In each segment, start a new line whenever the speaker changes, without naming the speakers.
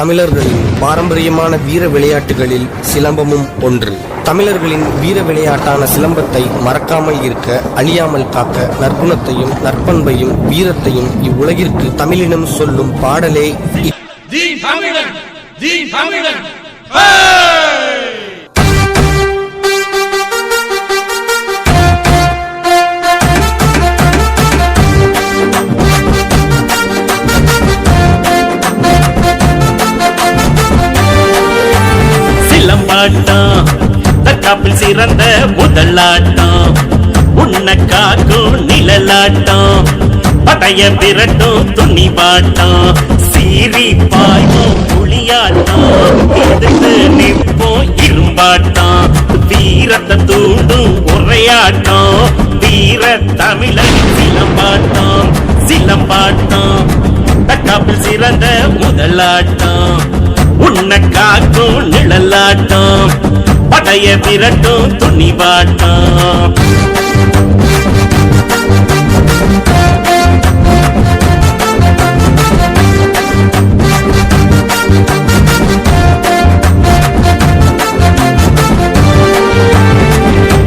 தமிழர்களின் பாரம்பரியமான வீர விளையாட்டுகளில் சிலம்பமும் ஒன்று. தமிழர்களின் வீர விளையாட்டான சிலம்பத்தை மறக்காமல் இருக்க, அழியாமல் காக்க, நற்குணத்தையும் நற்பண்பையும் வீரத்தையும் இவ்வுலகிற்கு தமிழினம் சொல்லும் பாடலே
சிலம்பாட்டம் தற்காப்பில் சிறந்த முதலாட்டம், உன்னை காக்கும் நிழலாட்டம், படைய விரட்டும் துணிவாட்டம், சீறி பாயும் புலியாட்டம், எதிர்த்து நிற்போம் இரும்பாட்டம், வீரத்தை தூண்டும் உரையாட்டம், வீர தமிழன் சிலம்பாட்டம். சிலம்பாட்டம் தற்காப்பில் சிறந்த முதலாட்டம், உன்னை காக்கும் நிழலாட்டம், படைய விரட்டும் துணிவாட்டம்.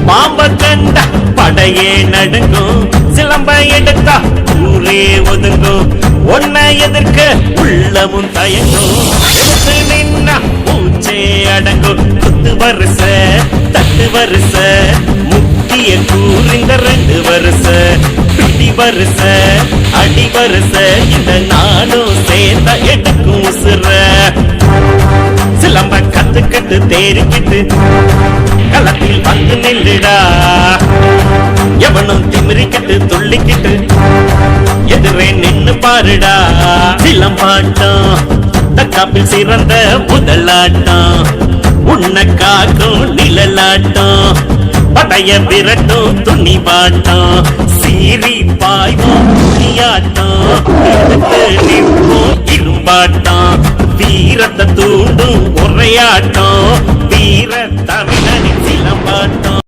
பாம்ப கண்ட படையே நடுங்கும், சிலம்ப எடுத்தா ஊரே ஒதுங்கும், ஒன்ன எதிர்க்க உள்ளமும் தயங்கும், நின்னா பூச்சே அடங்கும், குத்து வருஷ தட்டு வருஷ முக்கிய கூறிந்த 2 வருஷ, பிடி வருஷ அடி வருஷ, இந்த நாடும் சேர்ந்த எடுக்கும் உசுர. சிலம்ப கத்துக்கிட்டு தேறிக்கிட்டு களத்தில் வந்து நில்லுடா, எவனும் திமிரிக்கிட்டு துள்ளிக்கிட்டு எதிரே நின்னு பாருடா. சிலம்பாட்டம் தற்காப்பில் சிறந்த முதலாட்டம், உன்னை காக்கும் நிழலாட்டம், படைய விரட்டும் துணிவாட்டம், சீறி பாய்வோம் புலியாட்டம், எதிர்த்து நிற்போம் இரும்பாட்டம், வீரத்தை தூண்டும் உரையாட்டம், வீர தமிழனின் சிலம்பாட்டம்.